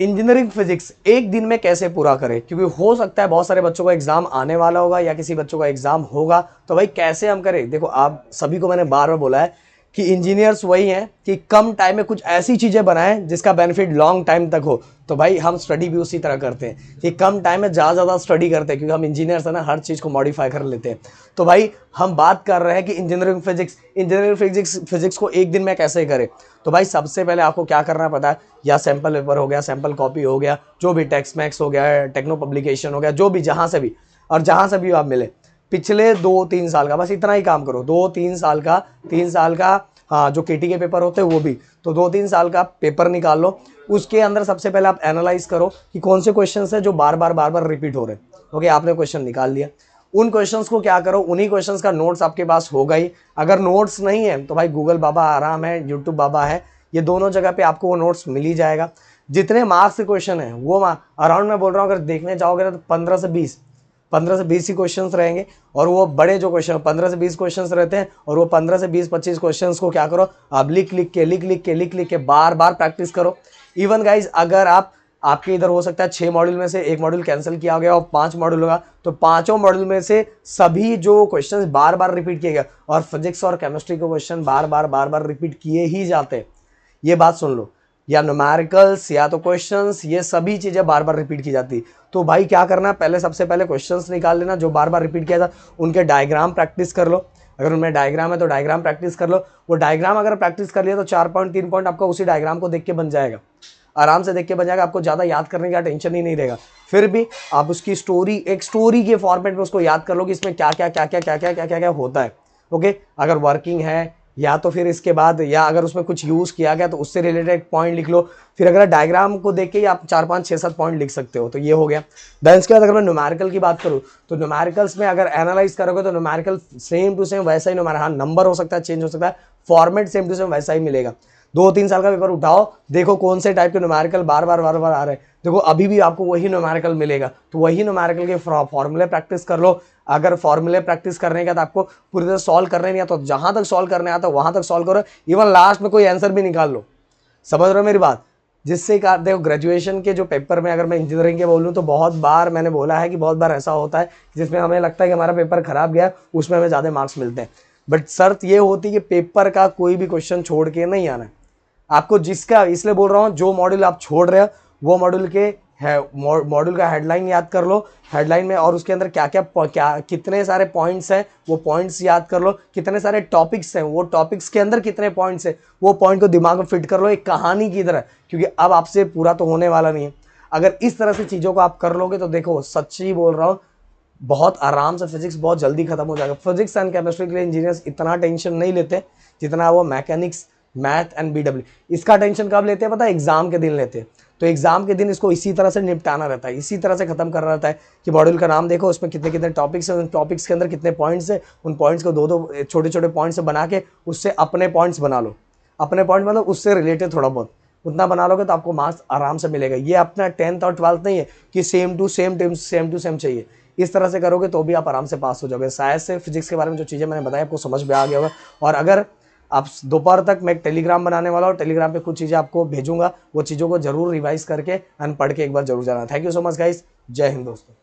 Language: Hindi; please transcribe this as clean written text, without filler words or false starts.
इंजीनियरिंग फिजिक्स एक दिन में कैसे पूरा करें, क्योंकि हो सकता है बहुत सारे बच्चों का एग्जाम आने वाला होगा या किसी बच्चों का एग्जाम होगा, तो भाई कैसे हम करें। देखो आप सभी को मैंने बार बार बोला है कि इंजीनियर्स वही हैं कि कम टाइम में कुछ ऐसी चीज़ें बनाएं जिसका बेनिफिट लॉन्ग टाइम तक हो। तो भाई हम स्टडी भी उसी तरह करते हैं कि कम टाइम में ज़्यादा स्टडी करते हैं, क्योंकि हम इंजीनियर्स हैं ना, हर चीज़ को मॉडिफाई कर लेते हैं। तो भाई हम बात कर रहे हैं कि इंजीनियरिंग फिजिक्स को एक दिन में कैसे करें। तो भाई सबसे पहले आपको क्या करना पता है, या सैम्पल पेपर हो गया, सैम्पल कॉपी हो गया, जो भी टेक्स्ट मैक्स हो गया, टेक्नो पब्लिकेशन हो गया, जो भी जहाँ से भी और जहाँ से भी आप मिले पिछले 2-3 साल का, बस इतना ही काम करो। 2-3 साल का, 3 साल का, हाँ जो केटी के पेपर होते हैं वो भी, तो 2-3 साल का पेपर निकाल लो। उसके अंदर सबसे पहले आप एनालाइज करो कि कौन से क्वेश्चन है जो बार बार रिपीट हो रहे हैं। ओके, आपने क्वेश्चन निकाल लिया, उन क्वेश्चंस को क्या करो, उन्हीं क्वेश्चंस का नोट्स आपके पास होगा ही। अगर नोट्स नहीं है तो भाई गूगल बाबा आराम है, यूट्यूब बाबा है, ये दोनों जगह पे आपको वो नोट्स मिल ही जाएगा। जितने मार्क्स के क्वेश्चन है वो अराउंड मैं बोल रहा हूँ, अगर देखने जाओगे ना तो 15 से 20 ही क्वेश्चंस रहेंगे। और वो बड़े जो क्वेश्चन 15 से 20 क्वेश्चंस रहते हैं, और वो 15 से 20-25 क्वेश्चंस को क्या करो, आप लिख लिख के बार बार प्रैक्टिस करो। इवन गाइज अगर आपके इधर हो सकता है 6 मॉड्यूल में से एक मॉड्यूल कैंसिल किया गया और 5 मॉड्यूल होगा, तो 5 मॉड्यूल में से सभी जो क्वेश्चंस बार बार रिपीट किए गए, और फिजिक्स और केमिस्ट्री के क्वेश्चन बार बार रिपीट किए ही जाते हैं, ये बात सुन लो। या न्यूमेरिकल्स या तो क्वेश्चंस, ये सभी चीजें बार बार रिपीट की जाती। तो भाई क्या करना, पहले सबसे पहले क्वेश्चंस निकाल लेना जो बार बार रिपीट किया था, उनके डायग्राम प्रैक्टिस कर लो। अगर उनमें डायग्राम है तो डायग्राम प्रैक्टिस कर लो। वो डायग्राम अगर प्रैक्टिस कर लिया तो 4 पॉइंट 3 पॉइंट आपका उसी डायग्राम को देख के बन जाएगा, आराम से देख के बन जाएगा। आपको ज़्यादा याद करने का टेंशन ही नहीं रहेगा। फिर भी आप उसकी एक स्टोरी के फॉर्मेट में उसको याद कर लो कि इसमें क्या क्या होता है। ओके, अगर वर्किंग है या तो फिर इसके बाद, या अगर उसमें कुछ यूज़ किया गया तो उससे रिलेटेड पॉइंट लिख लो। फिर अगर डायग्राम को देख के आप 4-5-6-7 पॉइंट लिख सकते हो, तो ये हो गया। देन इसके बाद अगर मैं न्यूमेरिकल की बात करूँ तो न्यूमेरिकल्स में अगर एनालाइज करोगे तो न्यूमेरिकल सेम टू सेम वैसा ही हाँ नंबर हो सकता है, चेंज हो सकता है, फॉर्मेट सेम टू सेम वैसा ही मिलेगा। 2-3 साल का पेपर उठाओ, देखो कौन से टाइप के न्यूमेरिकल बार बार आ रहे हैं। देखो अभी भी आपको वही न्यूमेरिकल मिलेगा, तो वही न्यूमेरिकल के फॉर्मूले प्रैक्टिस कर लो। अगर फॉर्मूले प्रैक्टिस करने का तो आपको पूरी तरह सॉल्व करने नहीं आता, तो जहां तक सॉल्व करने आता वहां तक सॉल्व करो। इवन लास्ट में कोई आंसर भी निकाल लो, समझ रहे हो मेरी बात। जिससे का देखो ग्रेजुएशन के जो पेपर में, अगर मैं इंजीनियरिंग के बोलूँ तो बहुत बार मैंने बोला है कि बहुत बार ऐसा होता है जिसमें हमें लगता है कि हमारा पेपर खराब गया, उसमें हमें ज़्यादा मार्क्स मिलते हैं। बट शर्त ये होती है कि पेपर का कोई भी क्वेश्चन छोड़ के नहीं आना है आपको। जिसका इसलिए बोल रहा हूँ, जो मॉड्यूल आप छोड़ रहे हो वो मॉड्यूल के मॉड्यूल का हेडलाइन याद कर लो, हेडलाइन में, और उसके अंदर क्या कितने सारे पॉइंट्स हैं वो पॉइंट्स याद कर लो। कितने सारे टॉपिक्स हैं वो टॉपिक्स के अंदर कितने पॉइंट्स हैं वो पॉइंट को दिमाग में फिट कर लो एक कहानी की तरह, क्योंकि अब आपसे पूरा तो होने वाला नहीं है। अगर इस तरह से चीज़ों को आप कर लोगे तो देखो सच्ची बोल रहा हूँ, बहुत आराम से फिजिक्स बहुत जल्दी खत्म हो जाएगा। फिजिक्स एंड केमिस्ट्री के लिए इंजीनियर्स इतना टेंशन नहीं लेते जितना वो मैकेनिक्स, मैथ एंड बीडब्ल्यू, इसका टेंशन कब लेते हैं पता है, एग्जाम के दिन लेते हैं। तो एग्जाम के दिन इसको इसी तरह से निपटाना रहता है, इसी तरह से खत्म करना रहता है कि मॉड्यूल का नाम देखो, उसमें कितने कितने टॉपिक्स हैं, उन टॉपिक्स के अंदर कितने पॉइंट्स हैं, उन पॉइंट्स को 2-2 छोटे छोटे पॉइंट्स बना के उससे अपने पॉइंट्स बना लो। अपने पॉइंट मतलब उससे रिलेटेड थोड़ा बहुत उतना बना लोगे तो आपको मार्क्स आराम से मिलेगा। ये अपना 10th और 12th नहीं है कि सेम टू सेम चाहिए। इस तरह से करोगे तो भी आप आराम से पास हो जाओगे। शायद से फिजिक्स के बारे में जो चीज़ें मैंने बताई आपको समझ में आ गया होगा। और अगर आप दोपहर तक मैं एक टेलीग्राम बनाने वाला हूँ, टेलीग्राम पे कुछ चीज़ें आपको भेजूंगा, वो चीज़ों को जरूर रिवाइज करके एंड पढ़ के एक बार जरूर जाना। Thank you so much guys, जय हिंद दोस्तों।